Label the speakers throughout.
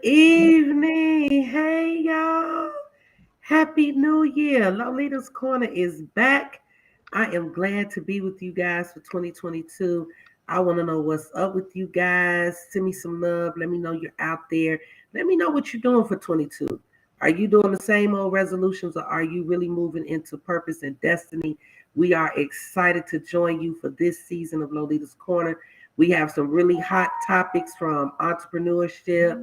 Speaker 1: Evening. Hey, y'all. Happy New Year. Lolita's Corner is back. I am glad to be with you guys for 2022. I want to know what's up with you guys. Send me some love. Let me know you're out there. Let me know what you're doing for 22. Are you doing the same old resolutions or are you really moving into purpose and destiny? We are excited to join you for this season of Lolita's Corner. We have some really hot topics from entrepreneurship.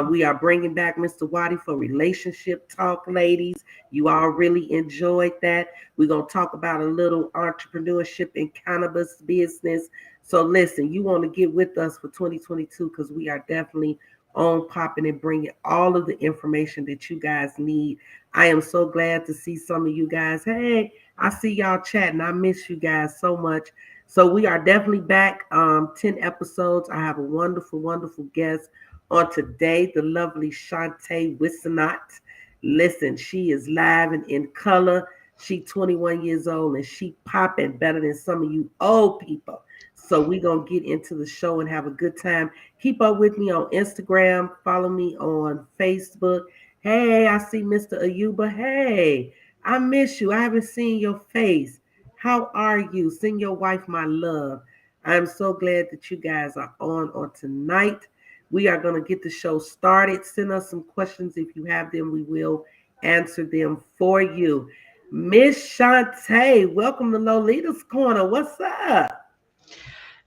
Speaker 1: We are bringing back Mr. Waddy for relationship talk, ladies. You all really enjoyed that. We're going to talk about a little entrepreneurship in cannabis business. So, listen, you want to get with us for 2022 because we are definitely on popping and bringing all of the information that you guys need. I am so glad to see some of you guys. Hey, I see y'all chatting. I miss you guys so much. So we are definitely back. 10 episodes. I have a wonderful, wonderful guest on today, the lovely Shantae Wissenot. Listen, she is live and in color. She 21 years old and she popping better than some of you old people. So we going to get into the show and have a good time. Keep up with me on Instagram. Follow me on Facebook. Hey, I see Mr. Ayuba. Hey, I miss you. I haven't seen your face. How are you? Send your wife my love. I'm so glad that you guys are on tonight. We are going to get the show started. Send us some questions if you have them. We will answer them for you. Miss Shantae, welcome to Lolita's Corner. What's up?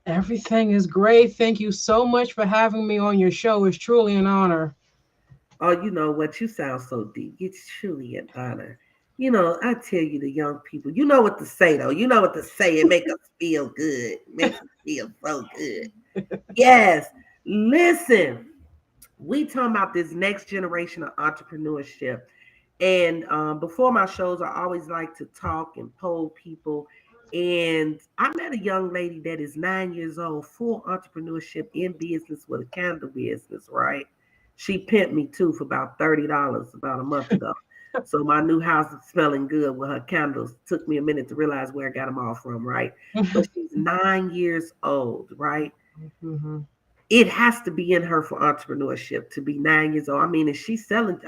Speaker 2: Everything is great. Thank you so much for having me on your show. It's truly an honor.
Speaker 1: Oh, you know what? You sound so deep. It's truly an honor. I tell you, the young people, you know what to say, though. You know what to say. It make us feel good. It makes us feel so good. Yes. Listen, we talking about this next generation of entrepreneurship. And before my shows, I always like to talk and poll people. And I met a young lady that is 9 years old, full entrepreneurship in business with a candle business, right? She pimped me too for about $30 about a month ago. So my new house is smelling good with her candles. Took me a minute to realize where I got them all from, right? But she's 9 years old, right?
Speaker 2: Mhm.
Speaker 1: It has to be in her for entrepreneurship to be 9 years old. I mean, if she's selling,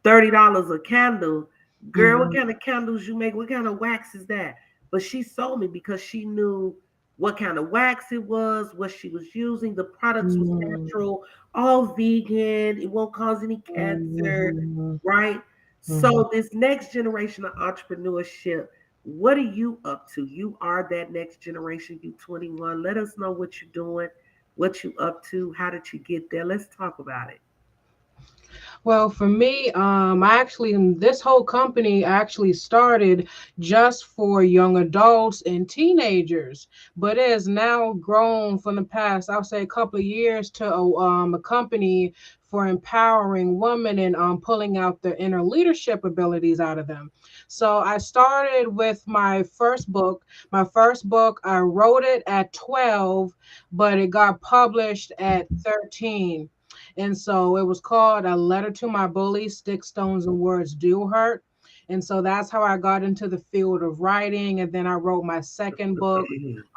Speaker 1: $30 a candle, girl, what
Speaker 2: Mhm.
Speaker 1: kind of candles you make? What kind of wax is that? But she sold me because she knew what kind of wax it was, what she was using. The products was
Speaker 2: Mhm.
Speaker 1: natural, all vegan. It won't cause any cancer,
Speaker 2: Mhm.
Speaker 1: right?
Speaker 2: Mhm.
Speaker 1: So this next generation of entrepreneurship, what are you up to? You are that next generation. You 21. Let us know what you're doing, what you up to, how did you get there? Let's talk about it.
Speaker 2: Well, for me, this whole company actually started just for young adults and teenagers, but it has now grown from the past, I'll say, a couple of years to a company for empowering women and pulling out their inner leadership abilities out of them. So I started with my first book. My first book, I wrote it at 12, but it got published at 13. And so it was called A Letter to My Bully, Sticks, Stones, and Words Do Hurt. And so that's how I got into the field of writing. And then I wrote my second book,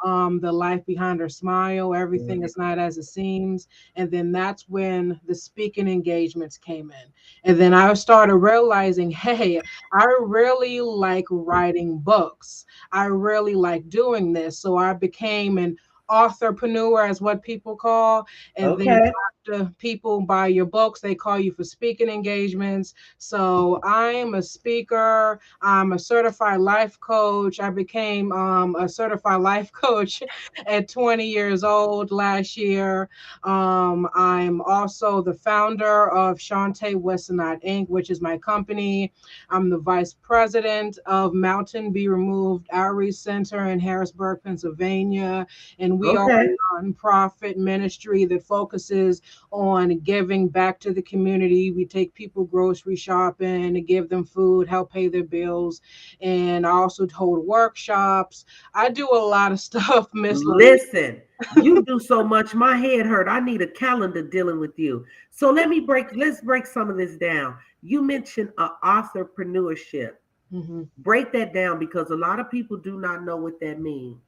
Speaker 2: The Life Behind Her Smile, Everything Is Not As It Seems. And then that's when the speaking engagements came in. And then I started realizing, hey, I really like writing books. I really like doing this. So I became an authorpreneur, as what people call. And then
Speaker 1: Okay.
Speaker 2: after people buy your books, they call you for speaking engagements. So I'm a speaker. I'm a certified life coach. I became a certified life coach at 20 years old last year. I'm also the founder of Shantae Wissenot Inc., which is my company. I'm the vice president of Mountain Be Removed Outreach Center in Harrisburg, Pennsylvania. And we are
Speaker 1: Okay.
Speaker 2: a nonprofit ministry that focuses on giving back to the community. We take people grocery shopping to give them food, help pay their bills, and I also hold workshops. I do a lot of stuff, Miss Lolita.
Speaker 1: Listen, you do so much. My head hurt. I need a calendar dealing with you. So let's break some of this down. You mentioned authorpreneurship.
Speaker 2: Hmm.
Speaker 1: Break that down because a lot of people do not know what that means.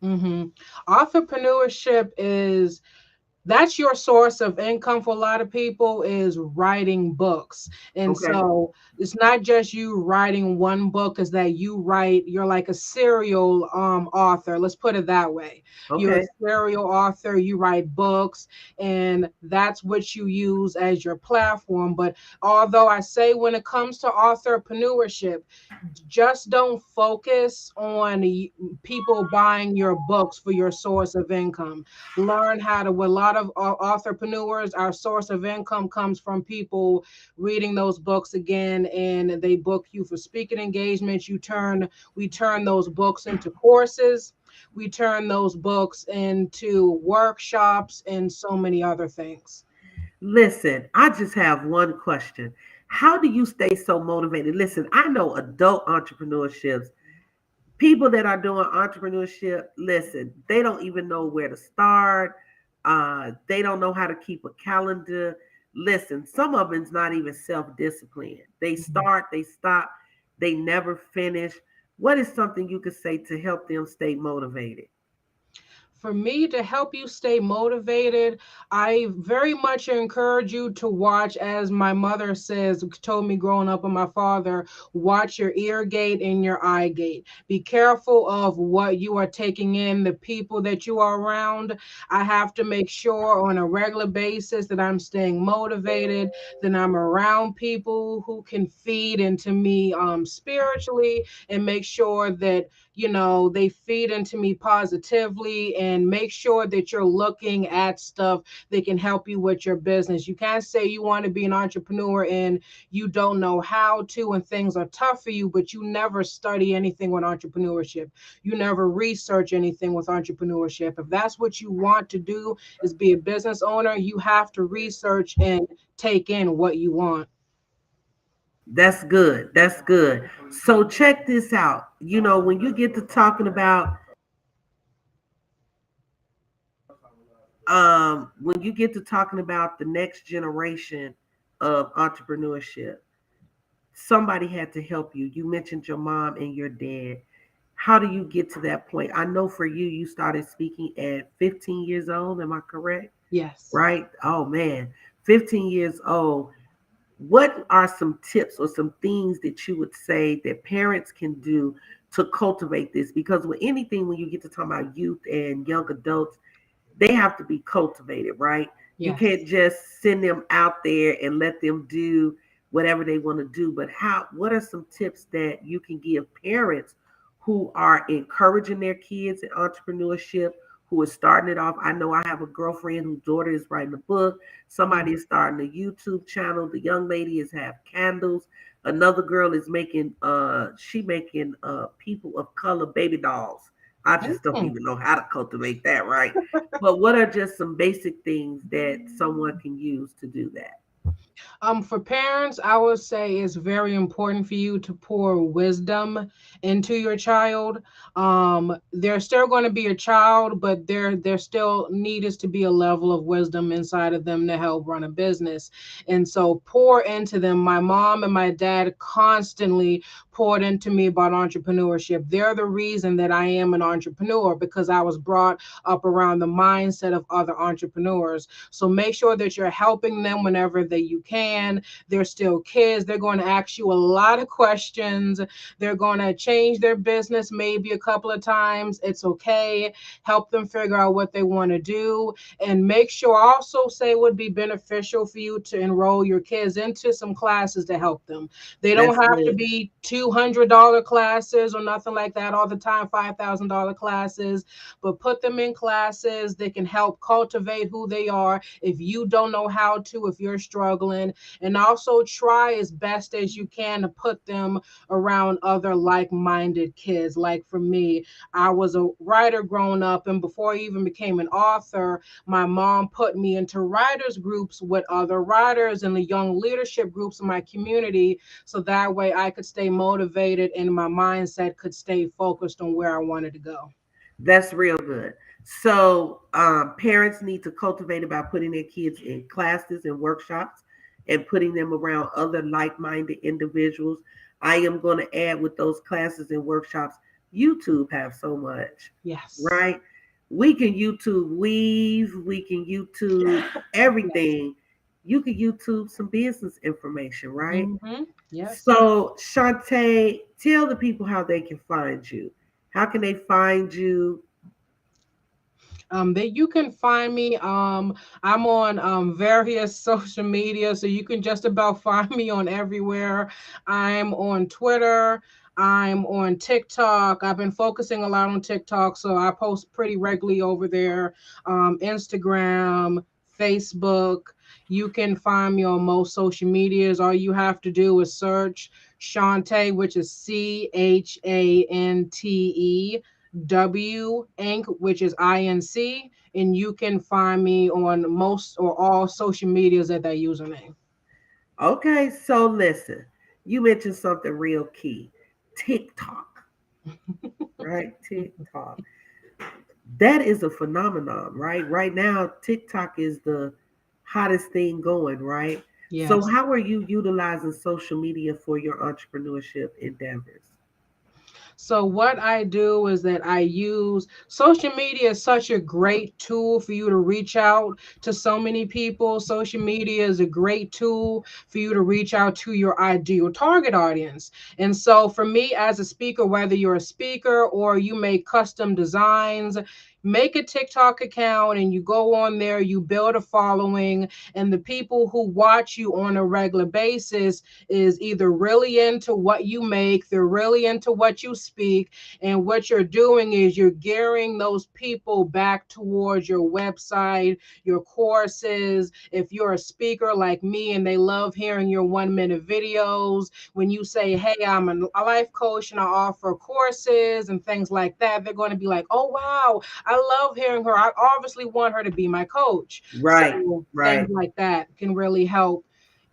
Speaker 2: Hmm. Entrepreneurship is that's your source of income for a lot of people, is writing books. And
Speaker 1: Okay.
Speaker 2: so it's not just you writing one book, is that you're like a serial author, let's put it that way. You're a
Speaker 1: Okay.
Speaker 2: serial author, you write books, and that's what you use as your platform. But although I say, when it comes to entrepreneurship, just don't focus on people buying your books for your source of income. Learn how to, with a lot of entrepreneurs, our source of income comes from people reading those books again, and they book you for speaking engagements. We turn those books into courses. We turn those books into workshops and so many other things.
Speaker 1: Listen, I just have one question. How do you stay so motivated? Listen, I know adult entrepreneurships, people that are doing entrepreneurship, listen, they don't even know where to start. They don't know how to keep a calendar. Listen, some of them's not even self-disciplined. They
Speaker 2: Mhm.
Speaker 1: start, they stop, they never finish. What is something you could say to help them stay motivated?
Speaker 2: For me to help you stay motivated, I very much encourage you to watch, as my mother says, told me growing up with my father, watch your ear gate and your eye gate. Be careful of what you are taking in, the people that you are around. I have to make sure on a regular basis that I'm staying motivated, that I'm around people who can feed into me spiritually, and make sure that they feed into me positively, and make sure that you're looking at stuff that can help you with your business. You can't say you want to be an entrepreneur and you don't know how to, and things are tough for you, but you never study anything with entrepreneurship. You never research anything with entrepreneurship. If that's what you want to do, is be a business owner, you have to research and take in what you want.
Speaker 1: That's good. That's good. So check this out. When you get to talking about the next generation of entrepreneurship, somebody had to help you. You mentioned your mom and your dad. How do you get to that point? I know for you, you started speaking at 15 years old. Am I correct?
Speaker 2: Yes.
Speaker 1: Right? Oh man, 15 years old. What are some tips or some things that you would say that parents can do to cultivate this? Because with anything, when you get to talk about youth and young adults, they have to be cultivated, right? You can't
Speaker 2: Yes.
Speaker 1: just send them out there and let them do whatever they want to do. But what are some tips that you can give parents who are encouraging their kids in entrepreneurship, who is starting it off? I know I have a girlfriend whose daughter is writing a book.
Speaker 2: Mm.
Speaker 1: Somebody is starting a YouTube channel. The young lady is have candles. Another girl is making people of color baby dolls. I just don't
Speaker 2: Mm.
Speaker 1: even know how to cultivate that, right? But what are just some basic things that someone can use to do that?
Speaker 2: For parents, I would say it's very important for you to pour wisdom into your child. They're still going to be a child, but there still needs to be a level of wisdom inside of them to help run a business. And so pour into them. My mom and my dad constantly poured into me about entrepreneurship. They're the reason that I am an entrepreneur, because I was brought up around the mindset of other entrepreneurs. So make sure that you're helping them whenever that you can. They're still kids. They're going to ask you a lot of questions. They're going to change their business maybe a couple of times. It's okay. Help them figure out what they want to do. And make sure, also say it would be beneficial for you to enroll your kids into some classes to help them. They don't
Speaker 1: That's
Speaker 2: have to
Speaker 1: good.
Speaker 2: be $200 classes or nothing like that all the time, $5,000 classes, but put them in classes that can help cultivate who they are if you don't know how to, if you're struggling. And also try as best as you can to put them around other like-minded kids. Like for me, I was a writer growing up, and before I even became an author, my mom put me into writers groups with other writers and the young leadership groups in my community, so that way I could stay motivated and my mindset could stay focused on where I wanted to go.
Speaker 1: That's real good. So, parents need to cultivate about putting their kids in classes and workshops and putting them around other like minded individuals. I am going to add with those classes and workshops, YouTube have so much,
Speaker 2: Yes.
Speaker 1: right? We can YouTube weave, we can YouTube
Speaker 2: Yes.
Speaker 1: everything. You can YouTube some business information, right?
Speaker 2: Mm-hmm. Yes.
Speaker 1: So, Shantae, tell the people how they can find you. How can they find you?
Speaker 2: That you can find me. I'm on various social media, so you can just about find me on everywhere. I'm on Twitter. I'm on TikTok. I've been focusing a lot on TikTok, so I post pretty regularly over there. Instagram, Facebook. You can find me on most social medias. All you have to do is search Shantae, which is Chante Inc., which is INC, and you can find me on most or all social medias at that username.
Speaker 1: Okay, so listen, you mentioned something real key, TikTok, right? TikTok. That is a phenomenon, right? Right now, TikTok is the hottest thing going, right? So,
Speaker 2: Yes.
Speaker 1: how are you utilizing social media for your entrepreneurship endeavors?
Speaker 2: So what I do is that I use social media is such a great tool for you to reach out to so many people. Social media is a great tool for you to reach out to your ideal target audience. And so for me as a speaker, whether you're a speaker or you make custom designs, make a TikTok account and you go on there, you build a following, and the people who watch you on a regular basis is either really into what you make, they're really into what you speak, and what you're doing is you're gearing those people back towards your website, your courses. If you're a speaker like me and they love hearing your 1 minute videos, when you say, hey, I'm a life coach and I offer courses and things like that, they're going to be like, oh, wow, I love hearing her. I obviously want her to be my coach.
Speaker 1: Right,
Speaker 2: So things
Speaker 1: right.
Speaker 2: like that can really help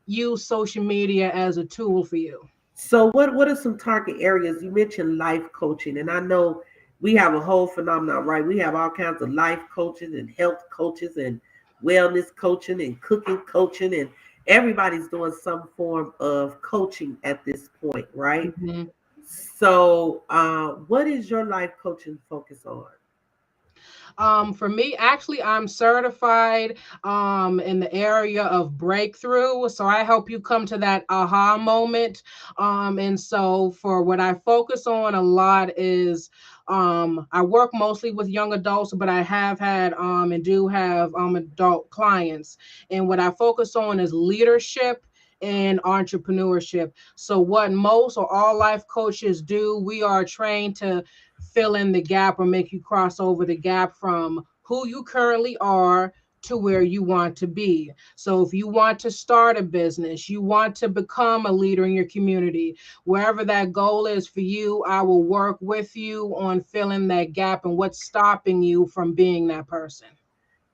Speaker 2: use social media as a tool for you.
Speaker 1: So, what are some target areas? You mentioned life coaching, and I know we have a whole phenomenon, right? We have all kinds of life coaches and health coaches and wellness coaching and cooking coaching, and everybody's doing some form of coaching at this point, right?
Speaker 2: Mhm.
Speaker 1: So, what is your life coaching focus on?
Speaker 2: For me, actually, I'm certified in the area of breakthrough. So I help you come to that aha moment. And so for what I focus on a lot is I work mostly with young adults, but I have had and do have adult clients. And what I focus on is leadership and entrepreneurship. So what most or all life coaches do, we are trained to fill in the gap or make you cross over the gap from who you currently are to where you want to be. So if you want to start a business, you want to become a leader in your community, wherever that goal is for you, I will work with you on filling that gap and what's stopping you from being that person.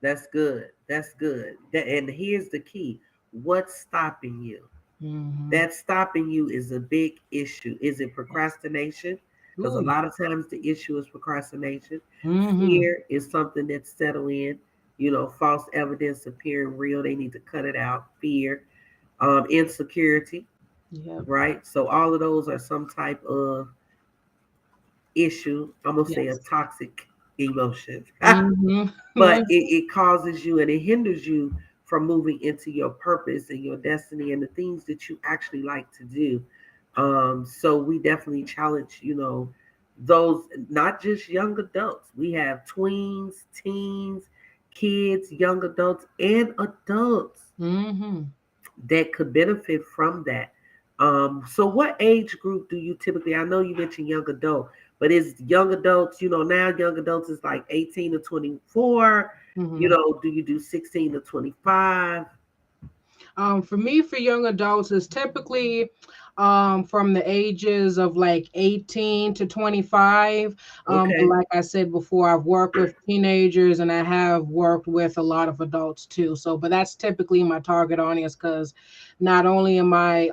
Speaker 1: That's good. That's good. And here's the key: what's stopping you?
Speaker 2: Mm-hmm.
Speaker 1: That stopping you is a big issue. Is it
Speaker 2: Yes.
Speaker 1: procrastination? Because a
Speaker 2: Ooh,
Speaker 1: lot of
Speaker 2: yes.
Speaker 1: times the issue is procrastination.
Speaker 2: Mm-hmm.
Speaker 1: Fear is something that's settled in. False evidence appearing real. They need to cut it out. Fear, insecurity,
Speaker 2: Yep.
Speaker 1: right? So all of those are some type of issue. I'm gonna say a
Speaker 2: Yes.
Speaker 1: toxic emotion.
Speaker 2: Mm-hmm.
Speaker 1: But it causes you and it hinders you from moving into your purpose and your destiny and the things that you actually like to do. So we definitely challenge, those, not just young adults. We have tweens, teens, kids, young adults, and adults
Speaker 2: Mm-hmm.
Speaker 1: that could benefit from that. So what age group do you typically? I know you mentioned young adult, but is young adults? Now young adults is like 18 to 24.
Speaker 2: Mm-hmm.
Speaker 1: Do you do 16 to 25?
Speaker 2: For me, for young adults, is typically from the ages of like 18 to 25. But
Speaker 1: Okay,
Speaker 2: like I said before, I've worked with teenagers and I have worked with a lot of adults too. So, but that's typically my target audience because not only am I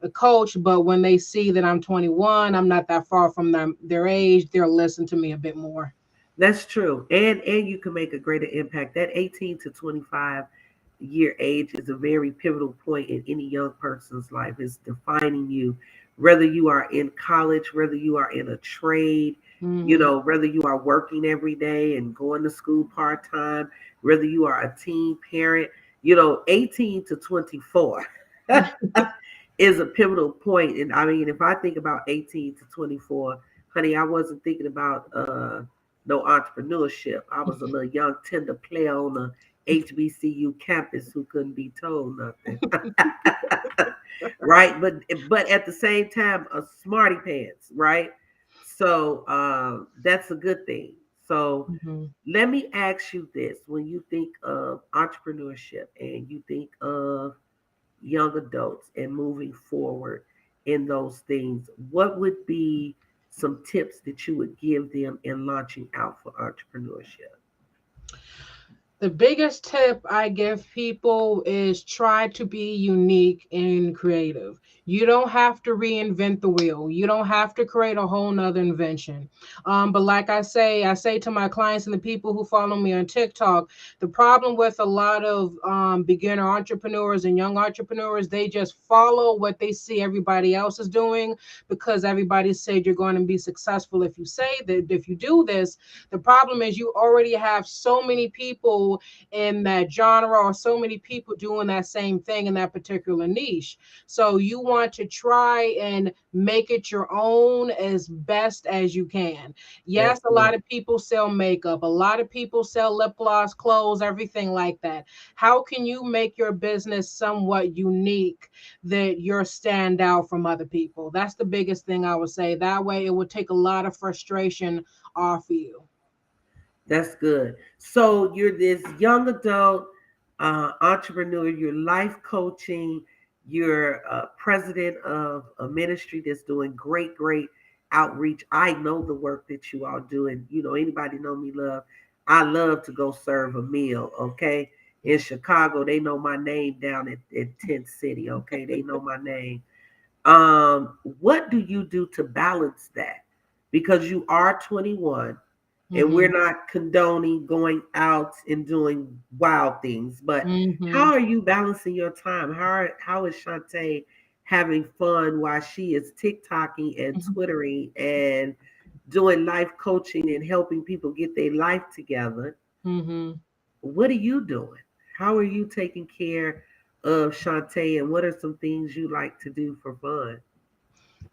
Speaker 2: a coach, but when they see that I'm 21, I'm not that far from their age, they'll listen to me a bit more.
Speaker 1: that's true, and you can make a greater impact. That 18 to 25-year age is a very pivotal point in any young person's life. It's defining you, whether you are in college, whether you are in a trade.
Speaker 2: Mhm.
Speaker 1: Whether you are working every day and going to school part time, whether you are a teen parent, 18 to 24 is a pivotal point. And I mean, if I think about 18 to 24, honey, I wasn't thinking about no entrepreneurship. I was a little young tender player on the HBCU campus who couldn't be told nothing. Right? But at the same time, a smarty pants, right? So that's a good thing. So
Speaker 2: Mhm.
Speaker 1: let me ask you this: when you think of entrepreneurship and you think of young adults and moving forward in those things, what would be some tips that you would give them in launching out for entrepreneurship?
Speaker 2: The biggest tip I give people is try to be unique and creative. You don't have to reinvent the wheel. You don't have to create a whole nother invention. But like I say to my clients and the people who follow me on TikTok, the problem with a lot of beginner entrepreneurs and young entrepreneurs, they just follow what they see everybody else is doing because everybody said you're going to be successful if you say that, if you do this. The problem is you already have so many people in that genre or so many people doing that same thing in that particular niche. So you want to try and make it your own as best as you can. Yes,
Speaker 1: That's
Speaker 2: a
Speaker 1: good.
Speaker 2: lot of people sell makeup, a lot of people sell lip gloss, clothes, everything like that. How can you make your business somewhat unique that you're stand out from other people? That's the biggest thing I would say. That way it would take a lot of frustration off of you.
Speaker 1: That's good. So you're this young adult entrepreneur. You're life coaching. You're president of a ministry that's doing great, great outreach. I know the work that you all do, and anybody know me, love. I love to go serve a meal. Okay, in Chicago, they know my name down at Tent City. Okay, they know my name. What do you do to balance that? Because you are 21 and we're
Speaker 2: Mhm.
Speaker 1: not condoning going out and doing wild things, but how
Speaker 2: Mhm.
Speaker 1: are you balancing your time? How is Shantae having fun while she is TikToking and
Speaker 2: Mhm.
Speaker 1: Twittering and doing life coaching and helping people get their life together?
Speaker 2: Mhm.
Speaker 1: What are you doing? How are you taking care of Shantae, and what are some things you like to do for fun?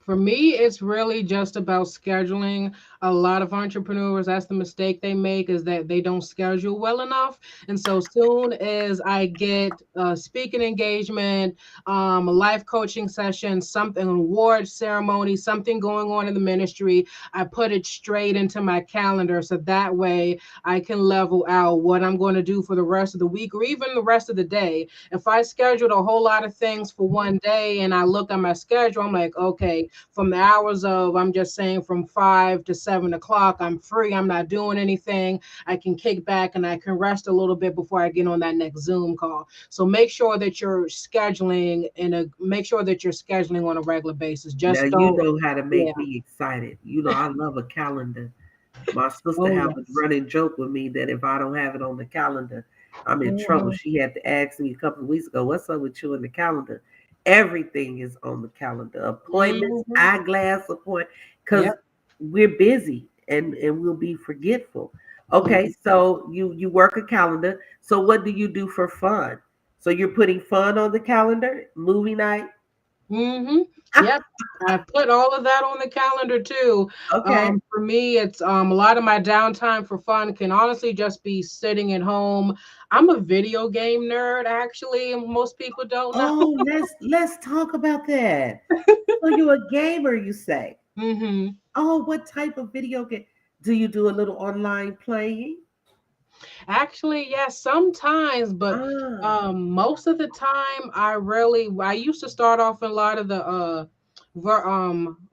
Speaker 2: For me, it's really just about scheduling. A lot of entrepreneurs, that's the mistake they make, is that they don't schedule well enough. And so soon as I get a speaking engagement, a life coaching session, something, an award ceremony, something going on in the ministry, I put it straight into my calendar. So that way I can level out what I'm going to do for the rest of the week or even the rest of the day. If I scheduled a whole lot of things for one day and I look at my schedule, I'm like, okay, from the hours of, I'm just saying from 5 to 7 o'clock, I'm free, I'm not doing anything. I can kick back and I can rest a little bit before I get on that next Zoom call. So make sure that you're scheduling on a regular basis.
Speaker 1: Now
Speaker 2: Just
Speaker 1: you
Speaker 2: don't.
Speaker 1: know how to
Speaker 2: Yeah.
Speaker 1: make me excited. I love a calendar. My sister
Speaker 2: Oh
Speaker 1: have a
Speaker 2: yes.
Speaker 1: running joke with me that if I don't have it on the calendar, I'm in trouble.
Speaker 2: Hmm.
Speaker 1: She had to ask me a couple of weeks ago, "What's up with you in the calendar?" Everything is on the calendar. Appointments,
Speaker 2: Hmm.
Speaker 1: eyeglass appointment, because
Speaker 2: Yep.
Speaker 1: we're busy and we'll be forgetful. Okay, so you work a calendar. So what do you do for fun? So you're putting fun on the calendar, movie night.
Speaker 2: Mm-hmm. Yep. I put all of that on the calendar too.
Speaker 1: Okay.
Speaker 2: For me, it's a lot of my downtime for fun can honestly just be sitting at home. I'm a video game nerd, actually, and most people don't know.
Speaker 1: Oh, let's talk about that. So you're a gamer, you say?
Speaker 2: Hmm.
Speaker 1: Oh, what type of video game? Do you do a little online playing?
Speaker 2: Actually, yes, sometimes, but
Speaker 1: Ah,
Speaker 2: most of the time, I used to start off in a lot of the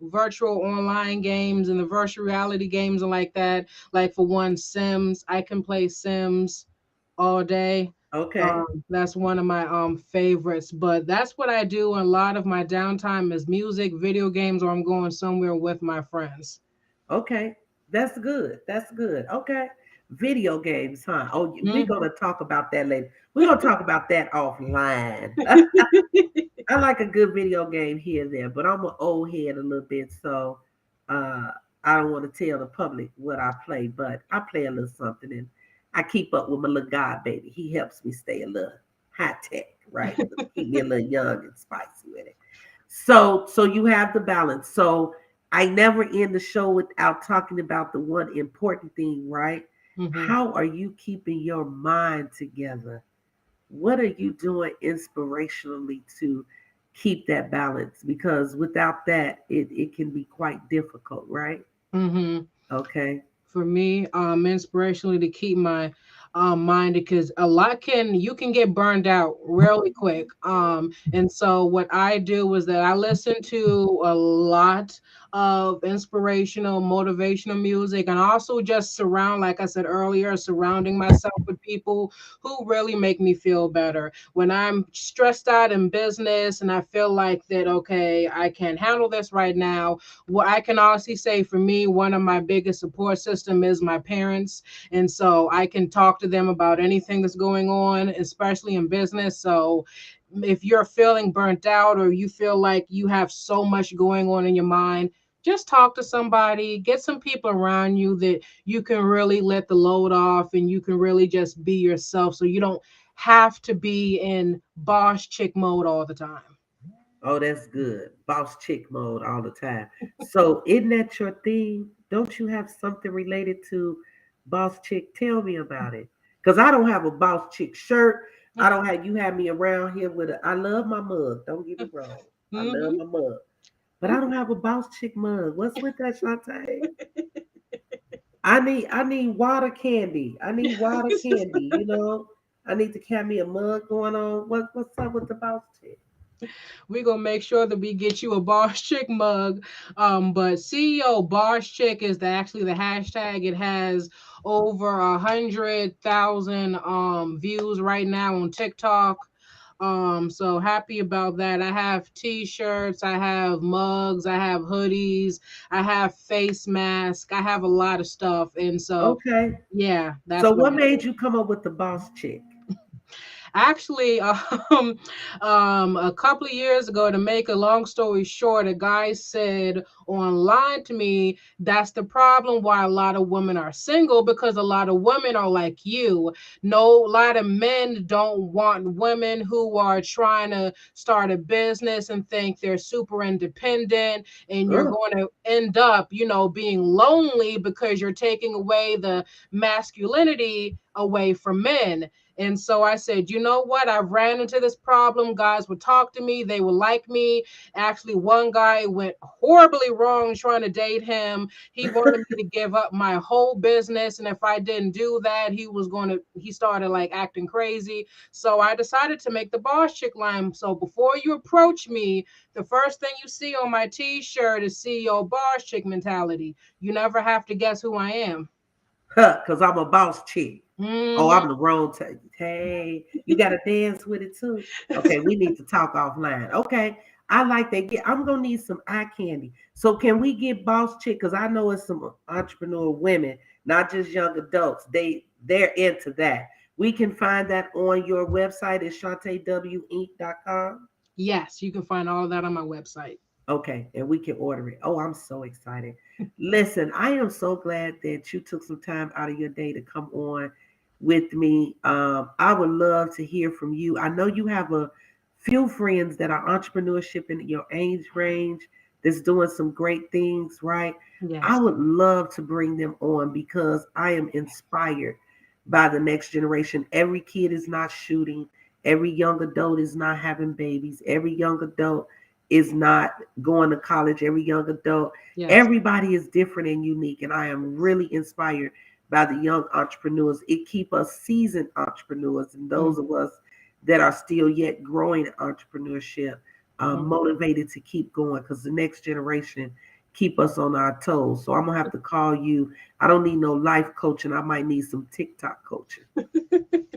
Speaker 2: virtual online games and the virtual reality games and like that. Like for one, Sims, I can play Sims all day.
Speaker 1: okay,
Speaker 2: That's one of my favorites. But that's what I do. A lot of my downtime is music, video games, or I'm going somewhere with my friends.
Speaker 1: okay. That's good. That's good. Okay. Video games, huh? Oh, we're
Speaker 2: Hmm.
Speaker 1: gonna talk about that later. We're gonna talk about that offline. I like a good video game here and there, but I'm an old head a little bit, so uh, I don't want to tell the public what I play, but I play a little something, and I keep up with my little god baby. He helps me stay a little high tech, right? Keep me a little young and spicy with it. So you have the balance. So I never end the show without talking about the one important thing, right?
Speaker 2: Hmm.
Speaker 1: How are you keeping your mind together? What are you doing inspirationally to keep that balance? Because without that, it can be quite difficult, right?
Speaker 2: Hmm.
Speaker 1: Okay.
Speaker 2: For me, inspirationally to keep my mind, because a lot can you can get burned out really quick. And so what I do is that I listen to a lot of inspirational, motivational music, and also just surround, like I said earlier, surrounding myself with people who really make me feel better. When I'm stressed out in business and I feel like that, okay, I can't handle this right now, what I can honestly say for me, one of my biggest support system is my parents. And so I can talk to them about anything that's going on, especially in business. So if you're feeling burnt out or you feel like you have so much going on in your mind, just talk to somebody, get some people around you that you can really let the load off and you can really just be yourself so you don't have to be in boss chick mode all the time.
Speaker 1: Oh, that's good. Boss chick mode all the time. So, isn't that your thing? Don't you have something related to boss chick? Tell me about it. Because I don't have a boss chick shirt. I don't have you have me around here with a I love my mug. Don't get me wrong. I love
Speaker 2: Hmm.
Speaker 1: my mug. But I don't have a boss chick mug. What's with that, Shantae? I need water candy. I need water candy, you know. I need to carry me a mug going on. What's up with the boss chick?
Speaker 2: We're gonna make sure that we get you a Boss Chick mug. But CEO Boss Chick is actually the hashtag. It has over 100,000 views right now on TikTok. So happy about that. I have t-shirts, I have mugs, I have hoodies, I have face mask, I have a lot of stuff. And so
Speaker 1: Okay.
Speaker 2: yeah,
Speaker 1: So
Speaker 2: that's what
Speaker 1: what made you come up with the boss chick?
Speaker 2: actually, a couple of years ago, to make a long story short, a guy said online to me, that's the problem why a lot of women are single, because a lot of women are like you. No, a lot of men don't want women who are trying to start a business and think they're super independent, and you're
Speaker 1: Oh,
Speaker 2: going to end up, being lonely because you're taking away the masculinity away from men. And so I said, you know what? I ran into this problem. Guys would talk to me, they would like me. Actually, one guy went horribly wrong trying to date him. He wanted me to give up my whole business. And if I didn't do that, he started like acting crazy. So I decided to make the Boss Chick line. So before you approach me, the first thing you see on my t shirt is CEO Boss Chick mentality. You never have to guess who I am.
Speaker 1: because I'm a boss chick. Oh,
Speaker 2: Hmm.
Speaker 1: I'm the wrong type. Hey, you got to dance with it too. Okay, we need to talk offline. Okay, I like that. I'm gonna need some eye candy. So can we get boss chick? Because I know it's some entrepreneur women, not just young adults. They're into that. We can find that on your website at shantawinc.com.
Speaker 2: Yes, you can find all of that on my website.
Speaker 1: Okay, and we can order it. Oh, I'm so excited. Listen, I am so glad that you took some time out of your day to come on with me. I would love to hear from you. I know you have a few friends that are entrepreneurship in your age range that's doing some great things, right? I
Speaker 2: Yes.
Speaker 1: would love to bring them on because I am inspired by the next generation. Every kid is not shooting, every young adult is not having babies, every young adult is not going to college, every young adult.
Speaker 2: Yes.
Speaker 1: Everybody is different and unique, and I am really inspired by the young entrepreneurs. It keep us seasoned entrepreneurs and those of
Speaker 2: Mhm.
Speaker 1: us that are still yet growing in entrepreneurship,
Speaker 2: Mhm.
Speaker 1: motivated to keep going because the next generation keep us on our toes. So I'm gonna have to call you. I don't need no life coaching. I might need some TikTok coaching,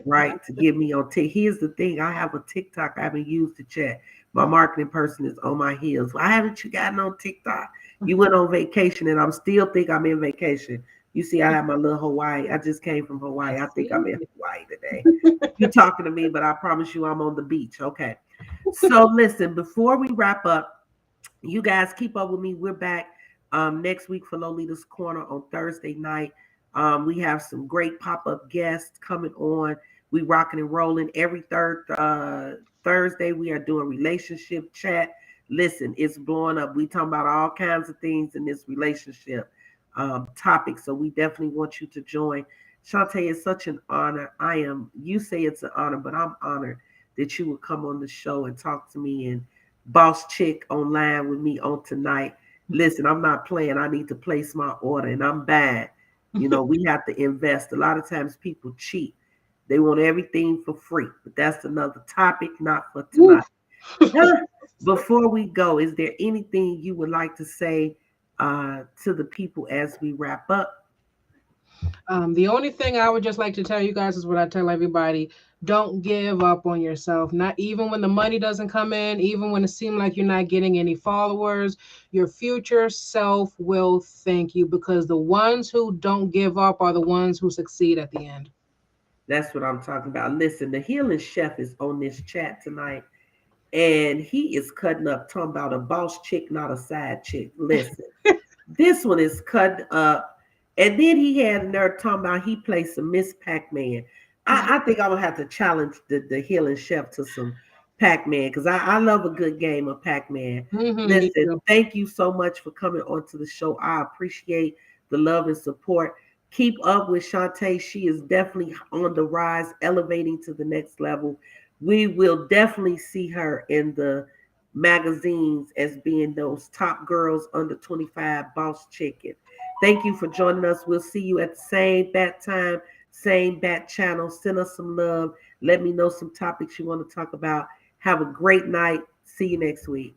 Speaker 1: right? To get me on Tik. Here's the thing: I have a TikTok I haven't used to chat. My marketing person is on my heels. Why haven't you gotten on TikTok? You went on vacation, and I'm still think I'm in vacation. You see, I have my little Hawaii. I just came from
Speaker 2: I
Speaker 1: Hawaii. I think I'm in
Speaker 2: see.
Speaker 1: Hawaii today. You talking to me, but I promise you, I'm on the beach. Okay. So listen, before we wrap up, you guys keep up with me. We're back. Next week for Lolita's Corner on Thursday night, we have some great pop up guests coming on. We rocking and rolling every third Thursday. We are doing relationship chat. Listen, it's blowing up. We talking about all kinds of things in this relationship topic. So we definitely want you to join. Shantae, it's such an honor. I am. You say it's an honor, but I'm honored that you would come on the show and talk to me and boss chick online with me on tonight. Listen, I'm not playing. I need to place my order, and I'm bad. You know, we have to invest. A lot of times people cheat. They want everything for free, but that's another topic, not for
Speaker 2: Woo.
Speaker 1: tonight. Before we go, is there anything you would like to say to the people as we wrap up?
Speaker 2: The only thing I would just like to tell you guys is what I tell everybody: don't give up on yourself. Not even when the money doesn't come in, even when it seems like you're not getting any followers, your future self will thank you, because the ones who don't give up are the ones who succeed at the end.
Speaker 1: That's what I'm talking about. Listen, the healing chef is on this chat tonight, and he is cutting up, talking about a boss chick, not a side chick. Listen. This one is cut up. And then he had a nerve talking about he played some Miss Pac-Man. I think I'm gonna have to challenge the healing chef to some Pac-Man because I love a good game of Pac-Man.
Speaker 2: Me
Speaker 1: Listen,
Speaker 2: too.
Speaker 1: thank you so much for coming onto the show. I appreciate the love and support. Keep up with Shantae. She is definitely on the rise, elevating to the next level. We will definitely see her in the magazines as being those top girls under 25 boss chicken. Thank you for joining us. We'll see you at the same bat time, same bat channel. Send us some love. Let me know some topics you want to talk about. Have a great night. See you next week.